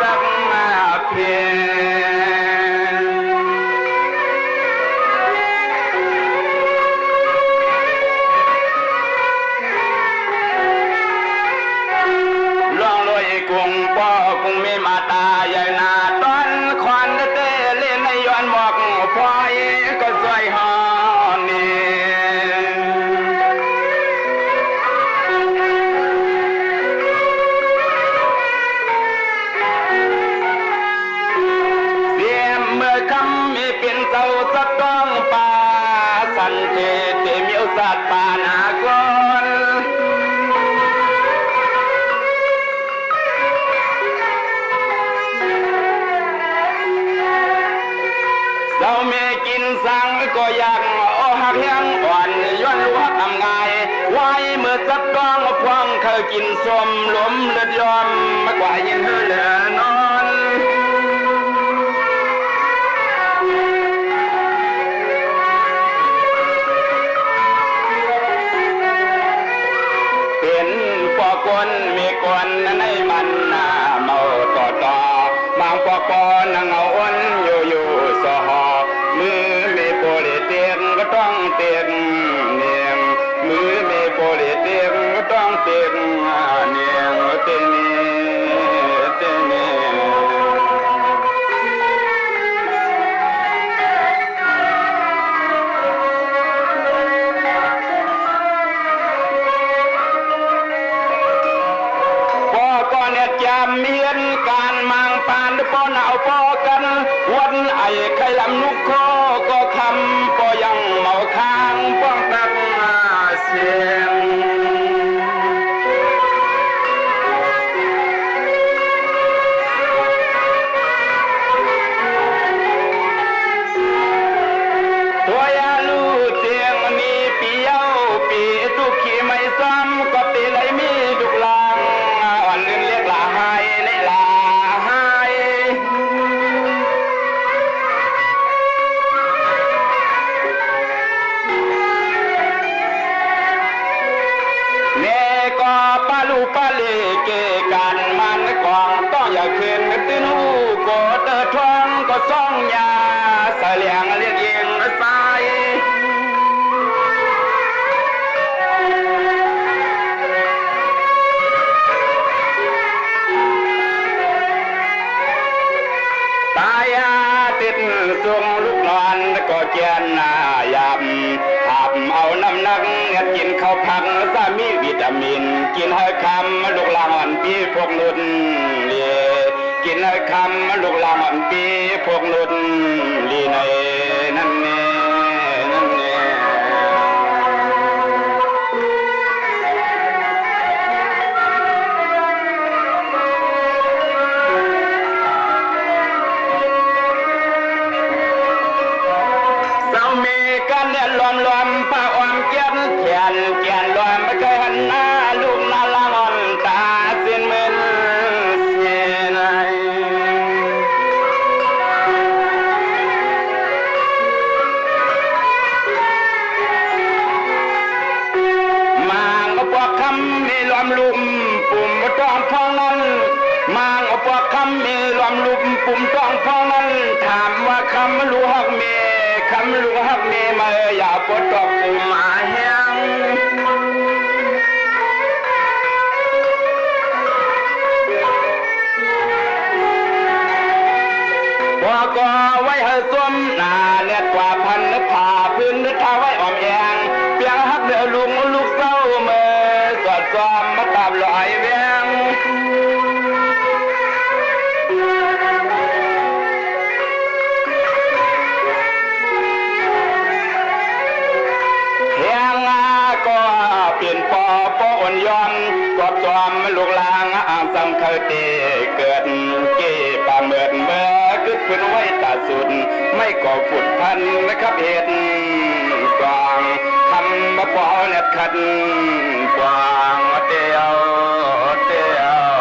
สักเพียงล่วงลอยกุ้งป้อกุ้งมีมาตาใหญ่นาตอนควันเตเล่นในย้อนหมอกพอยก็สวยหอนี่เสียมเมื่อคำมีเป็นเจ้าสักต้องป่าสันเทเตมีอุสัตป่านาก่อนเจ้าเมกินสังก็อยากโอหักเฮียงอ่อนย้อนรู้ทำไงไว้เมื่อสักต้องพวงเคยกินสมหลมเลือดยอมมากกว่ายินเหลือนอนเป็นปอกวนมีกวนในมันเมาต่อบางปอกอนนั่งเอาอ้นอยู่สหมือมีโปลิเตียงก็ต้องเตียงเนียงมือมีโปลิเตียงก็ต้องเตียงเนียงเตนีเตนีพอก่อนเนี่ยจะเมียนการมังปานปอนเอาปอกันวันไอ้ไข่ลำนุกคอก็คำปอยังเมาค้างป้องตักเสียงตัวยาลูเตียงมีปีเย้าปีทุกขี้ไม่ซ้ำก็ปีไหลมีดุกลางอ่อนเรื่องเรียกลาหายในลาหายเนก็ปาลูปาเลเกกันมันกองต้องอย่าขึ้นตื้นหูโกเตอท้องก็ซ่องยาเสลียงเรียกยิงสายตายาติดทรงลูกนอนก็เจียนหน้ายำหับเอาน้ำหนักเน็ดกินข้าวผักสามีวิตามินกินให้คำลูกหลานอ่อนปีพวกนุ่นเลีกินให้คำลูกหลานอ่อนปีพวกนุ่นลีในนั่นเน่นั่นเน่เศร้ามีกันเนี่ยล้อมผ้าอ้อมเกียนแขนแกนล้อมไม่เคยหันหน้าลูกน่าละอ่อนตาสิ้นมือเสียไหนมางเอาปอกคำมีล้อมลุ่มปุ่มต้องพองนั้นมางเอาปอกคำมีล้อมลุ่มปุ่มต้องพองนั้นถามว่าคำลูกเมียคำลูกฮักเมียมาอย่าปวดตอกปุ่มมาแห้งว่าก็ไว้ให้สวมหน้าเน็ตกว่าพันผ่าพื้นนึกท่าไว้อ่อมแองเปียงฮักเดือลุงลูกเศร้าเมื่อสอดซ้อมมาตามลอยแวงเฮียงก็เปลี่ยนปออ่อนย้อนกอบซ้อมลูกลางอ่างสังเคยเตเกิดเก็บปลาเมิดเมื่อคึกพื้นไว้ตาสุดไม่ก่อผุดพันนะครับเหตุกวางคำมาปอเน็ตขัดกวางเตียวเตียว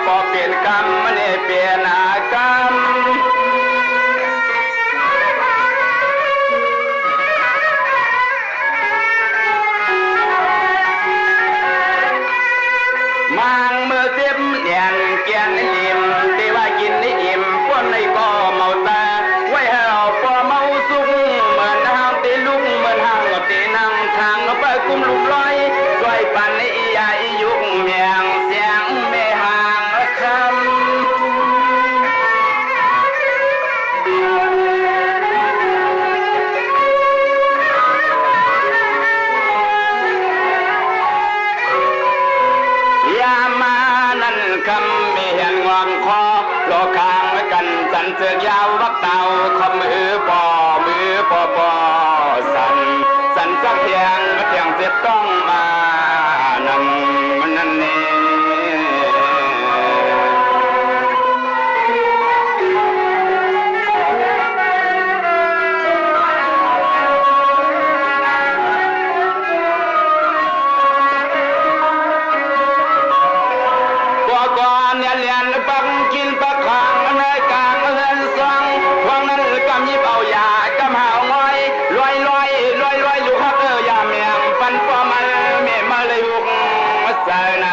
ปอเปลี่ยนกรรมมันเปลี่ยนอากรรมมังเมื่อเจ็บเนียนเกียนอิ่มที่ว่ากินนี่อิ่มป้นในก็เมาตาไว้ให้เอาปอเมาสุกเหมือนห้างตีลุกเหมือนห้างตีนั่งทางไปกุมลุกลอยสวยปันในอียาอียุกเมียงเสียงไม่ห่างคำคำมีเห็นงวงคอโลคางกันสันเสือกยาววักเต่าคำมือปอสันสักเพียงเจ็บต้องมานั่งนั่นนี่เนี่ยเลียนปักกินปักขางในกลางเรือนซองวางนั้นกำยิบเอายากำหาวง้อยลอยอยู่ฮักยาเมียงปันปอมาเมียมาเลยหุกใส่ใน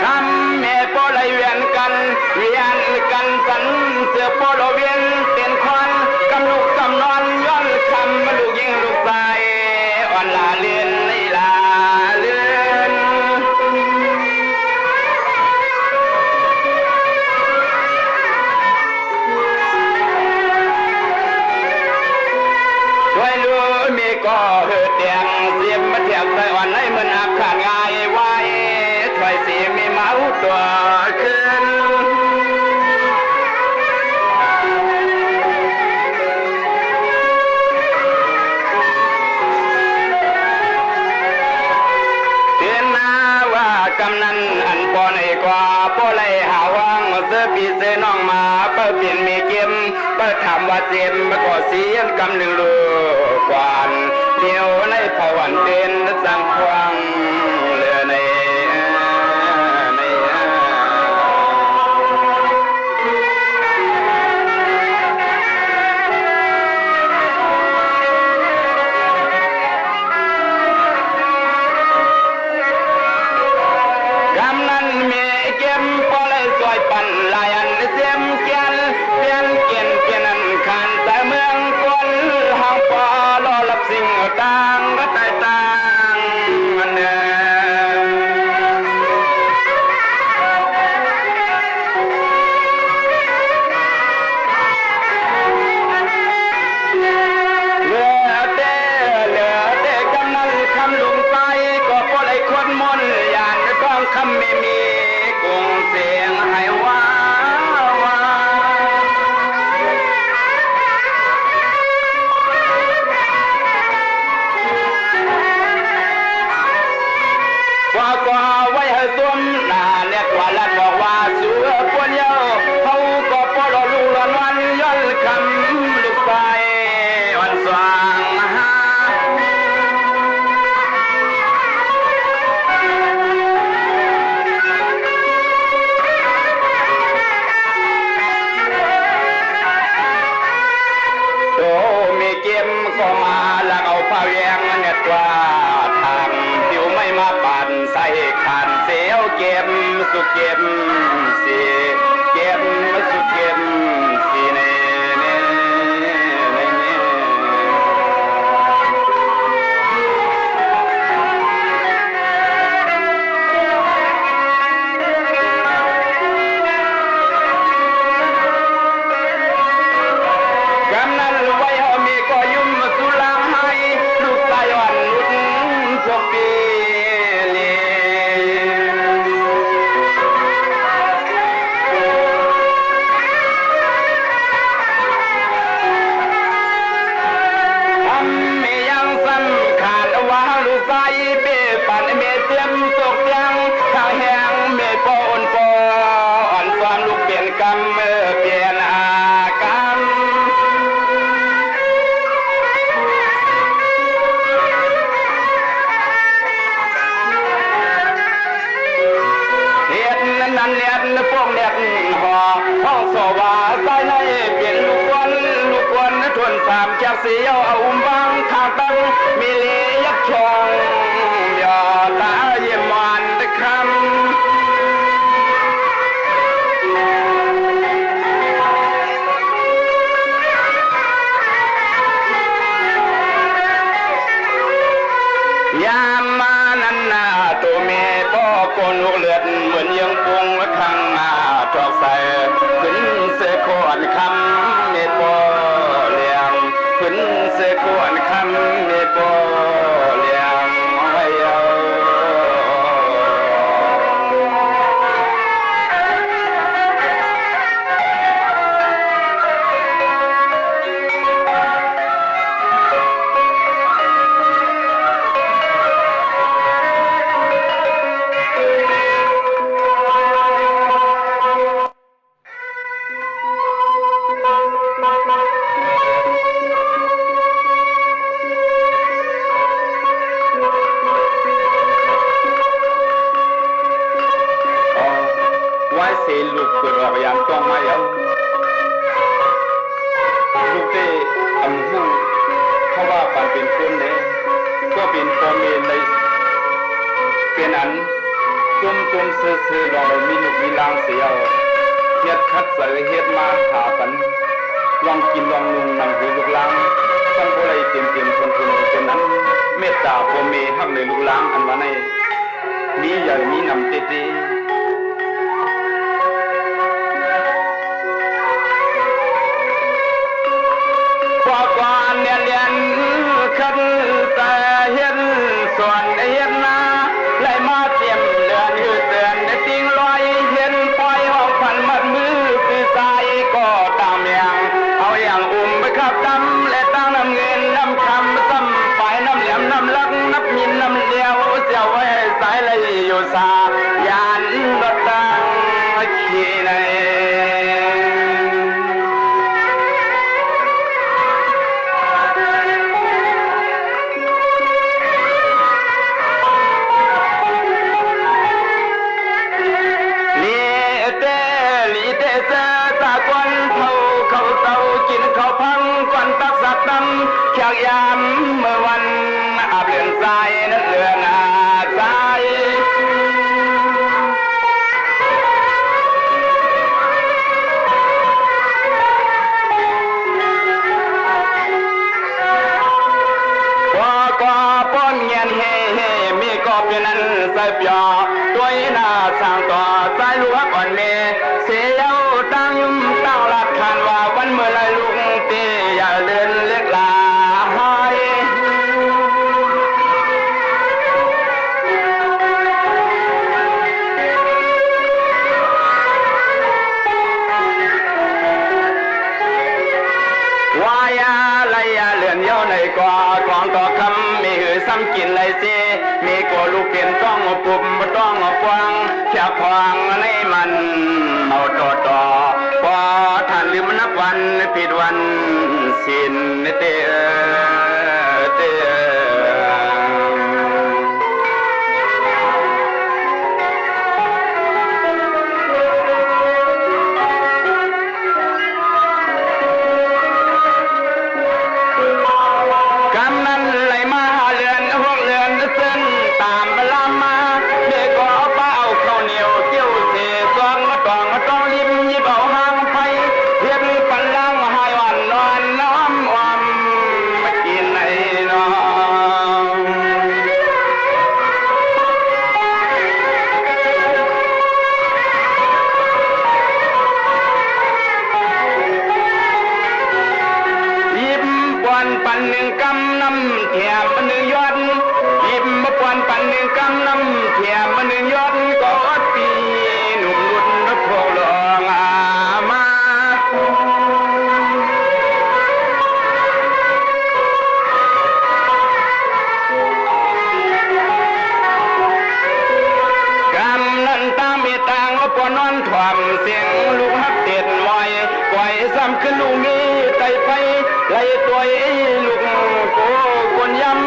คำเมียปอเลยเวียนกันสันเสือปอลเวียนเตียนควันกำลูกกำนอนย้อนคำมาลูกยิงลูกใส่อ่อนลาเลียนลาเลียนด้วยรู้มีก็เหือดแดงเสียมมาเทียบใส่อ่อนให้มันอักขาดง่ายไว้ถอยเสียมีเมาตัวขึ้นกำนันอันปอในกว่าปอไหลหาวังเสื้อปีเสื้อน้องมาเปิดเปลี่ยนมีเกมเปิดถามว่าเจ็มก็เสียนกำหนึ่งลูกกวานเดียวในผวันเป็นสังควงเลือในปันลายันเสียมเกียนเปลี่ยนอันขันแต่เมืองกวนห้องปอรอรับสิ่งต่างก็ตายต่างมันเน กรรมเปลี่ยนอากรรมเฮ็ดนั่นเน็ดพวกเน็ดห่อห้องโซวาใส่ในเปลี่ยนลูกวนทวนสามแก้วเสียวเอาบังข้างตั้งมีเลียักชองยอตาเยี่ยมมันตะคำยามมานั้นนาตัวเมย์พ่อโกนลูกเลือดเหมือนยังปงข้างหน้าจอกใส่ขึ้นเสกอนคำเมย์พ่อเลี้ยงขึ้นเสกอนคำเมย์พ่อเลี้ยงไว้เอาลูกเกิดออกยามต้องมาแล้วลูกได้อำหูเขาว่าปันเป็นคนเลยก็เป็นพ่อเมย์เลยเป็นอันจุ่มซื่อๆลองมีลูกมีลางเสียวเฮ็ดคัดใส่เฮ็ดมาหากันลองกินลองนุ่งนั่งหูลูกลางตั้งบ่ได้เต็มๆคนเป็นนั้นเมตตาพ่อเมย์ฮักในลูกลางอันว่าในมีใหญ่มีนำเตๆก่อนเรียนขึ้นแต่เห็นส่วนเห็นนาไล่มาเตรียมเลือนยืดเตือนจริงลอยเห็นปล่อยห้องพันมัดมือปีสายก็ตามอย่างเอาอย่างไปขับดำและตั้งน้ำเงินน้ำคำซ้ำฝ่ายน้ำเหลี่ยมน้ำลักนับหินน้ำเลี้ยวเสียวไว้สายเลยอยู่สายานรถตั้งขี่ในเขียวยามเมื่อวันอาบเลือนสายนั้นเลือนอาสายก็ป้อนเงียนเฮมีก็เป็นนั้นใส่เปียตัวหน้าสร้างต่อสายลูกอ่อนเมเสียวตั้งยุ่มตั้งหลักขันว่าวันเมื่อไรลูกเตี้ยอย่าเดินเล็กลาของต่อคำมีหือซ้ำกินเลยสิมีก็ลูกเป็นต้องปุ่มต้องฟางแค่ควางในมันเมาต่อพอท่านลืมนับวันผิดวันสิ้นเตปันลังหายวันนอนน้อมอมไม่กินไหนนอ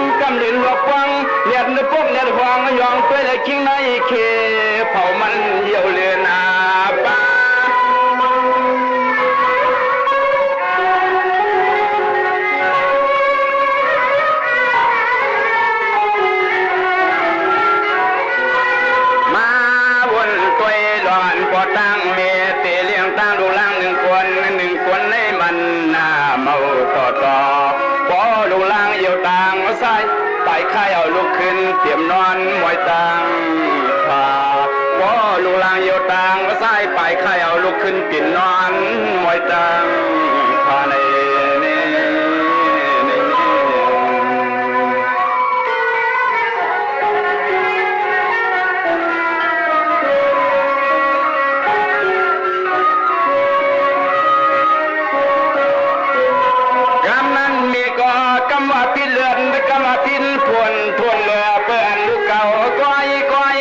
ำกำลินหัวฟังเลียดพวกเลียดหวงยองตัวเลยคิงในเคเผามันเหี่ยวเลือนาป้าตั้งเมตเลี้ยงตั้งดูล่างหนึ่งคนในมันหน้าเมาต่อพอดูล่างเอี่ยวต่างใส่ไต่ไข่เอาลูกขึ้นเตรียมนอนมวยตังป่าพอดูล่างเอี่ยวต่างใส่ไต่ไข่เอาลูกขึ้นปิ่นนอนมวยตังป่าในพิเลือนกำมาพินทวนเรือเปื่อนลูกเก่าก้อย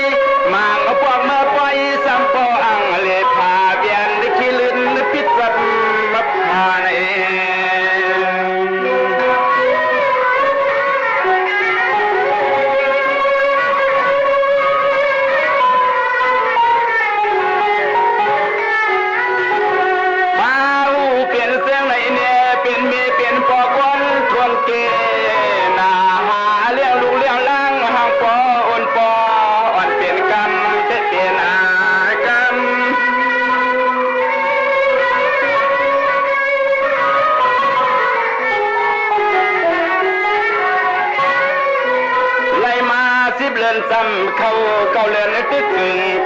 มางพวกเมื่อปล่อยสัมปออังเลพาเบียนขี้ลื่นพิษสัตว์มาพาในมาอูเปลี่ยนเสียงไหนเนี่ยเปลี่ยนมีเปลี่ยนปอกวันทวนเกเลื่อนซ้ำเข้าเลื่อนตึก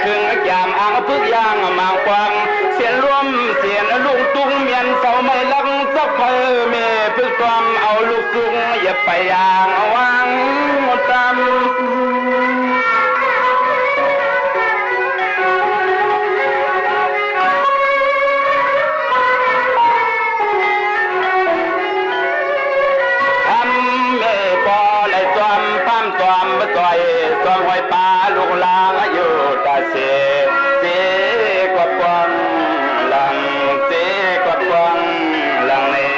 ครึ่งยามอ่างพึกยางมางกวางเสียนรวมเสียนลุงตุ้งเมียนเสาไม่ลังสักเพอเมพึกความเอาลูกซุงอย่าไปยางวางหมดตามซ้อมหอยปลาลูกลางอยู่ตาเสีกดกวางหลังกดกวางหลังนี่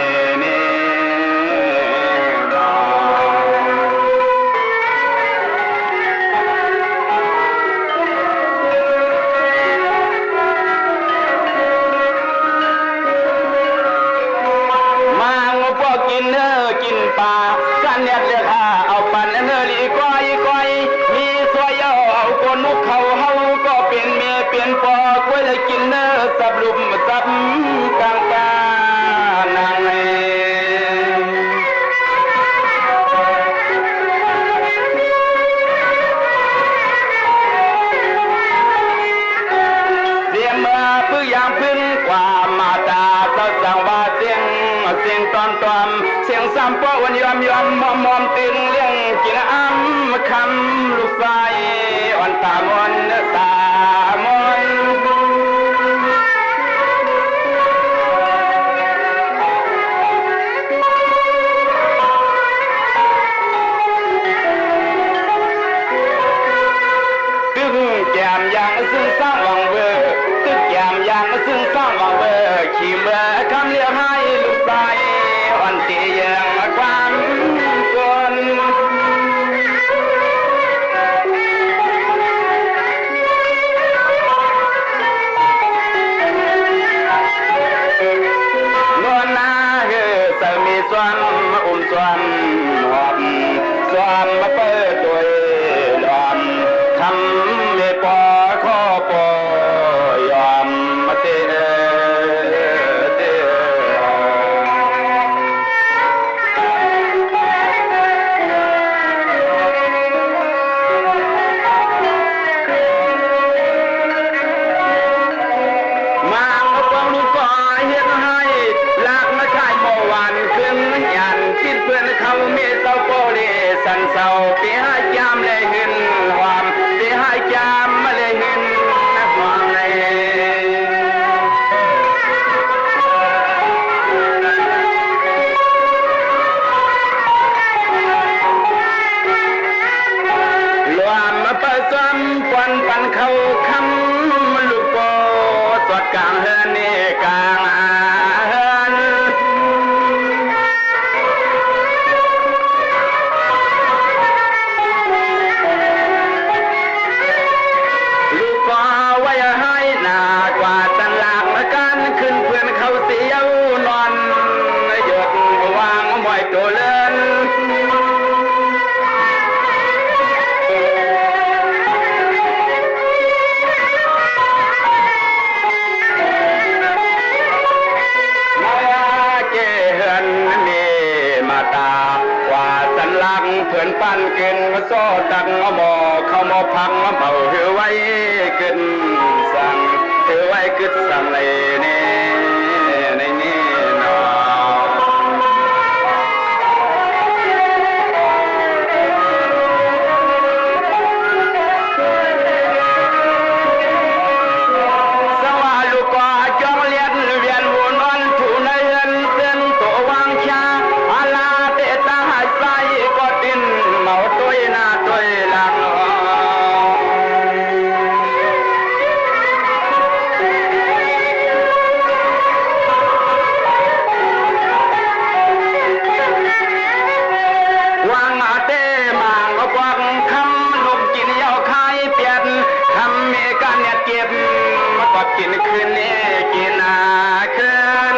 มาพวกกินเนื้อกินปลากันเนี่ยเลือกหาเอาปันเนื้อลีก้อยมีสวยเอาคนนุกเขาเฮาก็เป็นเมียเป็นปอกล้วยเลยกินเนื้อสับลุมสับกลางกานางเสียงเมื่อพื้นยางพึ่งกว่ามาตาเจ้าสั่งว่าเสียงตอนเสียงซ้ำป้อวันยอมมอมตึงเลี้ยงกินอ้ำคำลูกใสอ่อนตามนตึงแก้มยังซึ่งสร้างวังเบอร์ตึกแก้มยังซึ่งสร้างวังเบอร์ขี่เมื่อคำเลี้ยงให้ลูกใสอ่อนตียังความคนนวลนาสามีสวมสวมหอมสวมมาเปิดตัวหลอมทำไม่พอข้อปอยอมมาเตะเขาเมียเศร้าโปเลสันเศร้าเปียจามเลยหินความเปียจามมาเลยหินความเลยรวมมาประจำวันปันเขาคำลูกโปสดกลางเฮือนนี่กลาง เอาหมอเข้าหมอพังเอาเมาเหือไว้ขึ้นสั่งเหือไว้ขึ้นสั่งเลยนี่ในนี่นอสว่าลูกก็จองเลียนเวียนวนวันถูในเรือนเตือนตัววางชาอาลาเตตาหายใจก็ดินเมาตัวหน้าตัวหลังวางอาเตมังก็กวางคำลูกกินยาวคายเปลี่ยนคำมีการเนี่ยเก็บมาก็กินคืนนี้กินคืน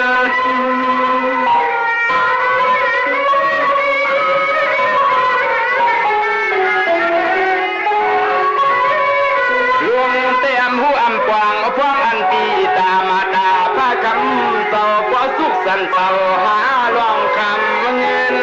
ลวงเตียมหูอำกวางพวงอันปีตามาดาพระคำเศร้าพอสุขสันเศร้าหาลองคำเงิน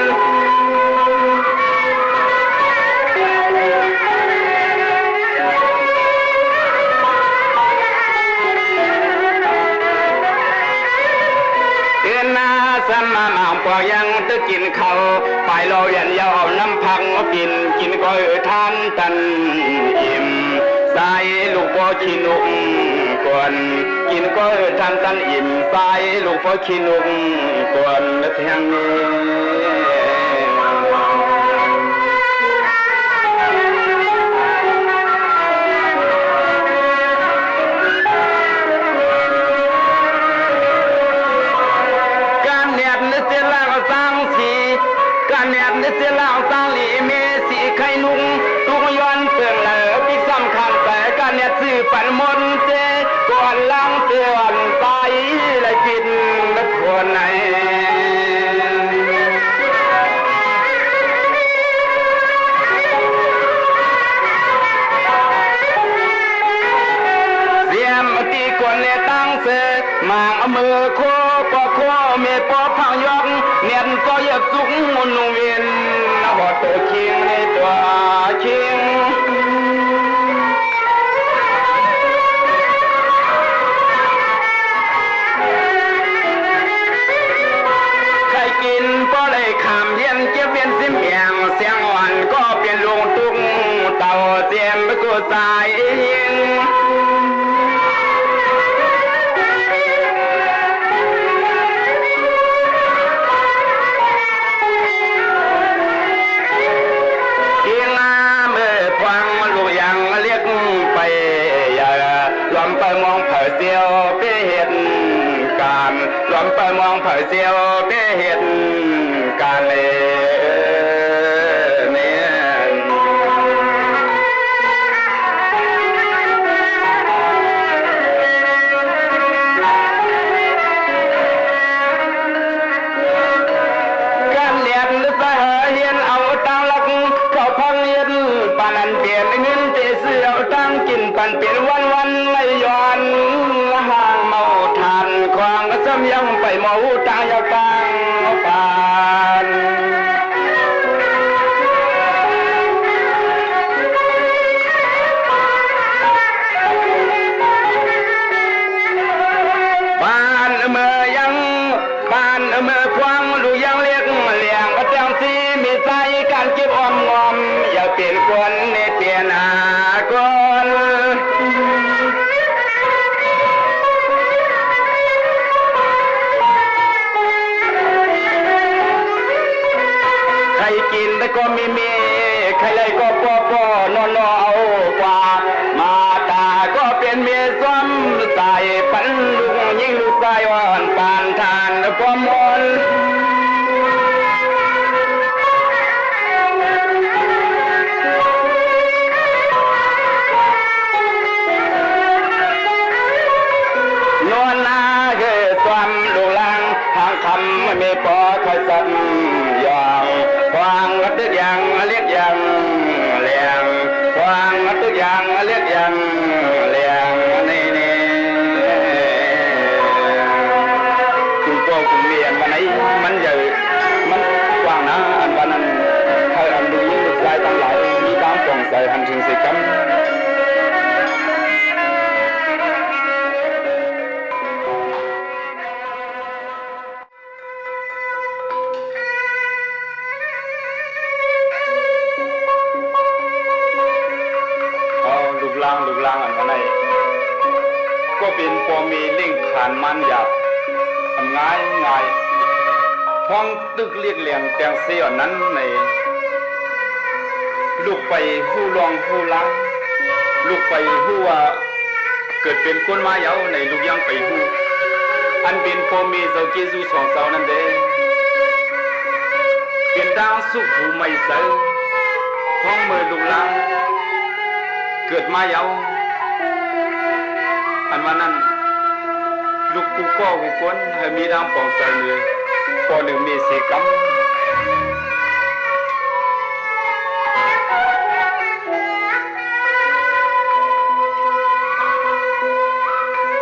สมาหมาปอยังตึกกินเขาไปเราเรียนยาวน้ำพังกินก็ทานตันอิ่มใส่ลูกพ่อขี้นุกก่อนกินก็ทานตันอิ่มใส่ลูกพ่อขี้นุกก่อนและเทียงนี้การแนบนึกเสียแล้วสร้างหลีเมสีไข่นุ่งตุกย้อนเปลืองเหลือบิ๊กสำคัญแต่การเนี่ยซื้อปันมนเจก่อนล้างเสือนใสและกินและคนไหนเสียมตีกวนเนี่ยตั้งเสือมางเอามือโคปอโคเมปอพังยอกเนียนก็อยากจุกมุนเวียนหอดตัวเคียงในตัวเคียงใครกินก็ได้ขามเย็นเจ็บเวียนซิมเอียงเสียงอ่อนก็เปลี่ยนลงตุ้งเต่าเสียมไปกูสายยิงมองเผยเสียวไปเห็นการลมไปมองเผยเสียวไปเห็นการเลยเนี่ยการเรียนหรือสหเฮียนเอาตังลักเขาพังเย็นปานันเปลี่ยนเงินเตะเสือเอาตังกินปันเปลี่ยนวันไม่ย้อนห่างเมาทานควางซ้ำยังไปเมาตายาปังปานบ้านเมื่อยังบ้านเมื่อควางดูยังเรียกเลี้ยงพระเจ้าสีมีใจการเก็บออมงอมอย่าเปลี่ยนคนในเปลี่ยนคนกินแต่ก็มีใครเลยก็ปอนอนเอากว่ามาตาก็เป็นเมียซ้อมใส่ปันลุงยิ่งลูกชายอ่อนปานทานความมนนอนนาเกยซ้อมลูกลังทางคำไม่มีพอใครสั่นอย่างควางตึกอย่างเรียกอย่างเลี้ยงควางตึกอย่างเรียกอย่างเลี้ยงนี่คุณพ่อคุณเมียมันไหนมันใหญ่มันกว้างนะอันวันนั้นเธออันดูยิ่งใหญ่ตั้งหลายมีตามสงสัย กันลูกลางอันวันไหนก็เป็นพอมีเล่งขานมันหยาบทำง่ายห้องตึกเรียกเหลี่ยมแตงเสียนั้นในลูกไปผู้ลองผู้ล้างลูกไปผู้ว่าเกิดเป็นคนมาเยาในลูกยังไปผู้อันเป็นพอมีเจ้าเจซูสองเสานั่นเด้เป็นดาวสุขหูไม่เสือห้องมือลูกล้างเกิดมาเยาอันวันนั้นลูกกูก็กูคนให้มีดำปองใส่เลยพอหนึ่งมีเสกำ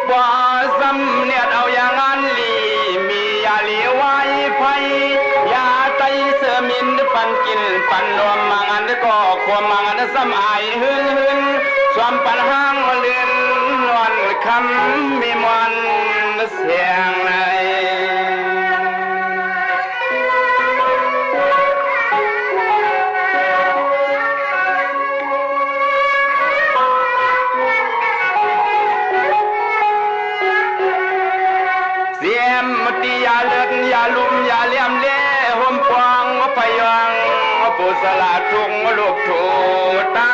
บ่สำเนียดเอาอย่างนั้นลีมียาเหลียวไว้ไฟยาไตเสือมินปันกินปันรวมมังอันก็ความมังอันซ้ำอายหืนสวมปันห้างเลือนนวลคำมีมวนเสียงในเสียมตียาเลือดยาลุ่มยาเลี่ยมเล่ห่มปองพยังปุสลาทุงลูกถูตา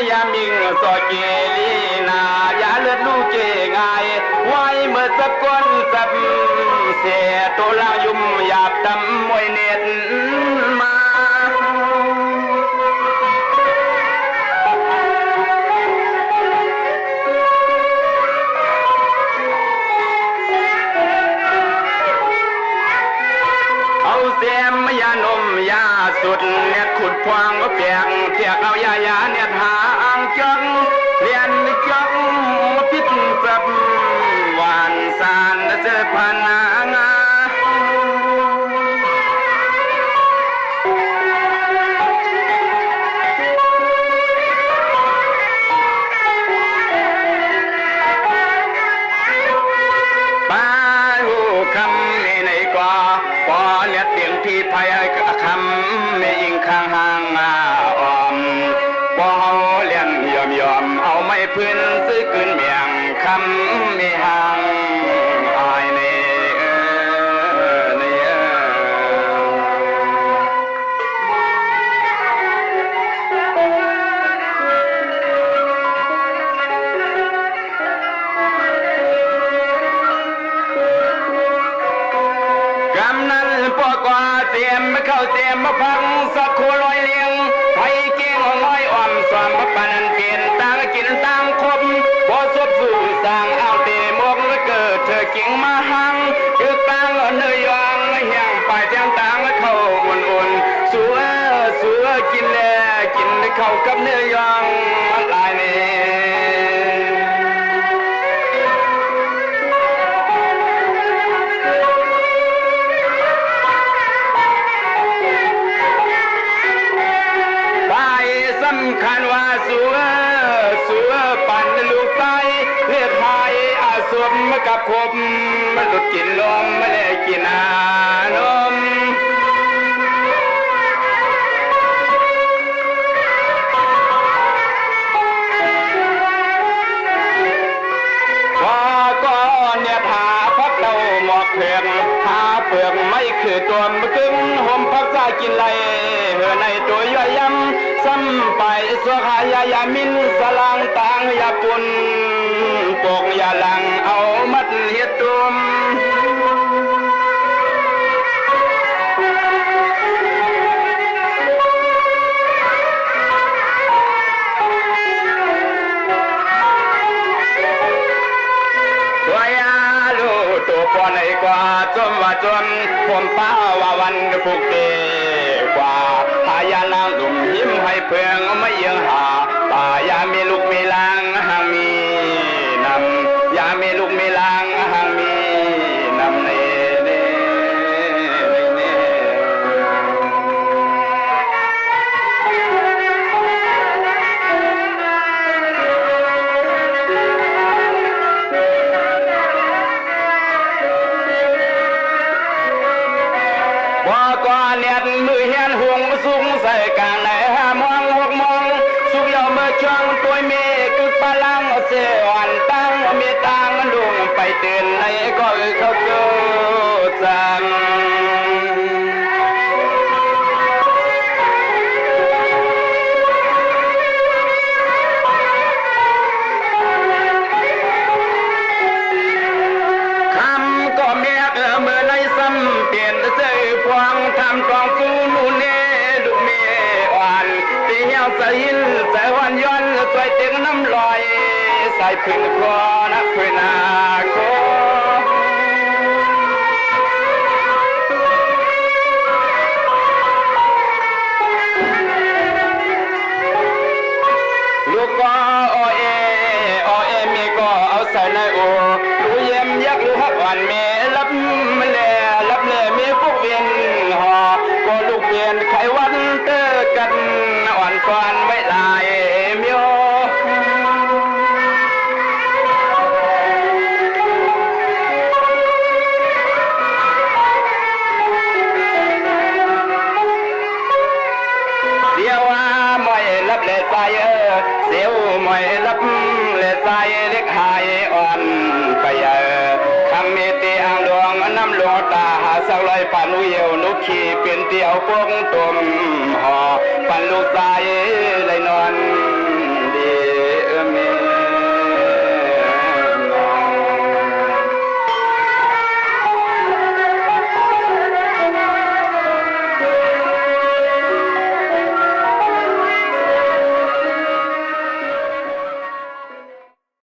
ยามิงสอเกลีนายาเลือดลูกเกงายไว้เมื่อสับก้นสับเสียตัวลางยุ่มหยาบตำมวยเน็ตมาเอาเสียมยานมยาสุดเนี่ยขุดพวงก็เปียกเทียกเอายาเนี่ยหาอังจังเรียนจังพิษจับหวานสานเจอพันงาป้าหูคำในกว่าพอเลียดเตียงที่พายคำไม่ยิงข้างห่างอ่อมพอเลียนยอมเอาไม่พื้นซื้อขึ้นเมียงคำไม่ห่างอายในกำนั้นปอกว่าเตียมเข้าเตียมมาพังสักโคลอยเลี้ยงไปเก่งง่อยอ่อมสวมปานันเปลี่ยนต่างกินต่างคบพอสบสู่สร้างเอาเตมกเกิดเธอกิ่งมาหังคือต่างเนยยองเฮียงไปแทงต่างเข้าอุ่นสัวกินแน่กินเข้ากับเนยยองลายนี้คันว่าสัวปั่นลูกไฟเลือดหายอาสมกับคมมันหลุดกินลมไม่ได้กินนมพอก็เนี่ยหาพักเต้าหมอกเพียงหาเปลือกไม่คือตัวมกึ่งห่มพักซากินไรเหือในตัวย่อยยำซ้ำไปสวขายามินสลางต่างยาปุ่นปกยาลังเอามัดเฮ็ดตุมตัวยาลูตัวปอนไอกว่าจมว่าจนผมป้าว่าวันผูกเกกว่าพายานางหลุมยิ้มให้เพื่องไม่ยังหา ป่ายามีลูกมีลางหางมีนำยามีลูกมีลางหางมีนำเนเนเนบ่ก่อนเนียดมือเฮียนห่วงสูงใส่กลางไหน5 โมง6 โมงสุกยอมเมื่อช่วงตัวเมฆึกพลังเสียวันตั้งมีตังลุงไปเตือนในก็เขาเกิดจังคำก็เมียเมื่อในซ้ำเปลี่ยนเสื้อพวงทำกองสู้นู่นนี่ลูกเมียอ่อนตีเหี่ยวใส่หินใส่วันย้อนใส่เตียงน้ำลอยใส่พื้นคอนักพื้นนาโคลูกก็อเอมีก็เอาใส่ในโอลูเยี่ยมยักษ์ลูกฮักอ่อนเมรับแลรับแลมีพวกเวียนหอก็ลูกเวียนไขวันเตอกันอ่อนก่อนไว้ลายเมียวเสียวมอยรับเลสายเสียวมอยรับเลสายเล็กหายอ่อนไปคำมีตีอ่างดวงน้ำหลวงตาหาสักลอยปันอุเยวนุขี่เป็นเตียวพวงตุ่มห่อปันลูกสายเลยนอน